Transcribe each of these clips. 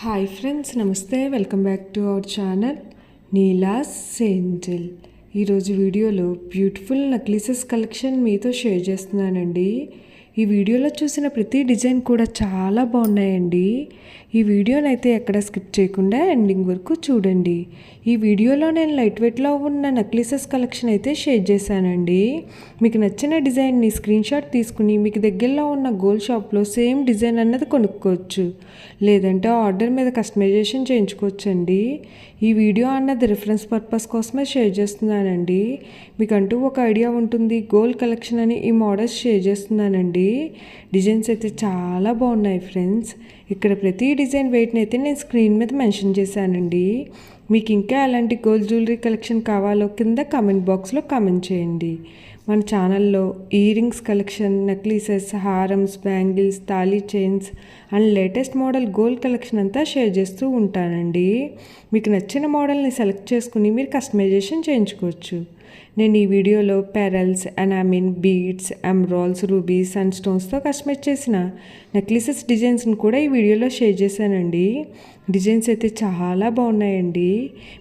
Hi friends, నమస్తే. Welcome back to our channel Neela's Angel. ఈరోజు వీడియోలో బ్యూటిఫుల్ నక్లీసెస్ కలెక్షన్ మీతో షేర్ చేస్తున్నానండి. ఈ వీడియోలో చూసిన ప్రతి డిజైన్ కూడా చాలా బాగున్నాయండి. ఈ వీడియోనైతే ఎక్కడ స్కిప్ చేయకుండా ఎండింగ్ వరకు చూడండి. ఈ వీడియోలో నేను లైట్ వెయిట్లో ఉన్న నక్లీసెస్ కలెక్షన్ అయితే షేర్ చేశానండి. మీకు నచ్చిన డిజైన్ని స్క్రీన్ షాట్ తీసుకుని మీకు దగ్గరలో ఉన్న గోల్డ్ షాప్లో సేమ్ డిజైన్ అన్నది కొనుక్కోవచ్చు, లేదంటే ఆర్డర్ మీద కస్టమైజేషన్ చేయించుకోవచ్చండి. ఈ వీడియో అన్నది రిఫరెన్స్ పర్పస్ కోసమే షేర్ చేస్తున్నానండి. మీకంటూ ఒక ఐడియా ఉంటుంది గోల్డ్ కలెక్షన్ అని ఈ మోడల్స్ షేర్ చేస్తున్నానండి. డిజైన్స్ అయితే చాలా బాగున్నాయి ఫ్రెండ్స్. ఇక్కడ ప్రతి డిజైన్ వెయిట్ని అయితే నేను స్క్రీన్ మీద మెన్షన్ చేశానండి. మీకు ఇంకా ఎలాంటి గోల్డ్ జ్యువెలరీ కలెక్షన్ కావాలో కింద కామెంట్ బాక్స్లో కామెంట్ చేయండి. మన ఛానల్లో ఇయర్ రింగ్స్ కలెక్షన్, నెక్లెసెస్, హారమ్స్, బ్యాంగిల్స్, తాళీ chains and latest model gold collection అంతా షేర్ చేస్తూ ఉంటానండి. మీకు నచ్చిన మోడల్ని సెలెక్ట్ చేసుకుని మీరు కస్టమైజేషన్ చేయించుకోవచ్చు. నేను ఈ వీడియోలో pearls, enamel, beads, emeralds, rubies and స్టోన్స్తో కస్టమైజ్ చేసిన నెక్లెసెస్ డిజైన్స్ని కూడా ఈ వీడియోలో షేర్ చేశానండి. డిజైన్స్ అయితే చాలా బాగున్నాయండి.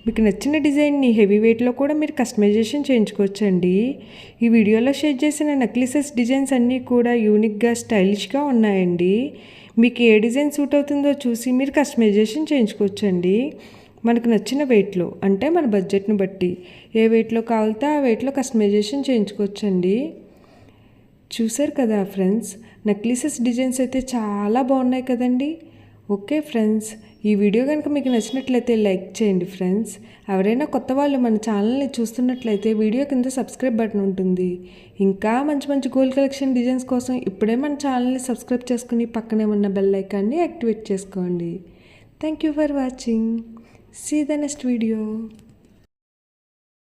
మీకు నచ్చిన డిజైన్ని హెవీ వెయిట్లో కూడా మీరు కస్టమైజేషన్ చేయించుకోవచ్చండి. ఈ వీడియోలో షేర్ చేసిన నెక్లెసెస్ డిజైన్స్ అన్నీ కూడా యూనిక్గా, స్టైలిష్గా ఉన్నాయండి. మీకు ఏ డిజైన్ సూట్ అవుతుందో చూసి మీరు కస్టమైజేషన్ చేయించుకోవచ్చండి. మనకు నచ్చిన వెయిట్లో, అంటే మన బడ్జెట్ని బట్టి ఏ వెయిట్లో కావాలితే ఆ వెయిట్లో కస్టమైజేషన్ చేయించుకోవచ్చండి. చూసారు కదా ఫ్రెండ్స్, నెక్లెసెస్ డిజైన్స్ అయితే చాలా బాగున్నాయి కదండి. ఓకే ఫ్రెండ్స్, ఈ వీడియో కనుక మీకు నచ్చినట్లయితే లైక్ చేయండి ఫ్రెండ్స్. ఎవరైనా కొత్త వాళ్ళు మన ఛానల్ని చూస్తున్నట్లయితే వీడియో కింద సబ్స్క్రైబ్ బటన్ ఉంటుంది. ఇంకా మంచి మంచి గోల్డ్ కలెక్షన్ డిజైన్స్ కోసం ఇప్పుడే మన ఛానల్ని సబ్స్క్రైబ్ చేసుకుని పక్కనే ఉన్న బెల్ ఐకాన్ని యాక్టివేట్ చేసుకోండి. Thank you for watching. See you the next video.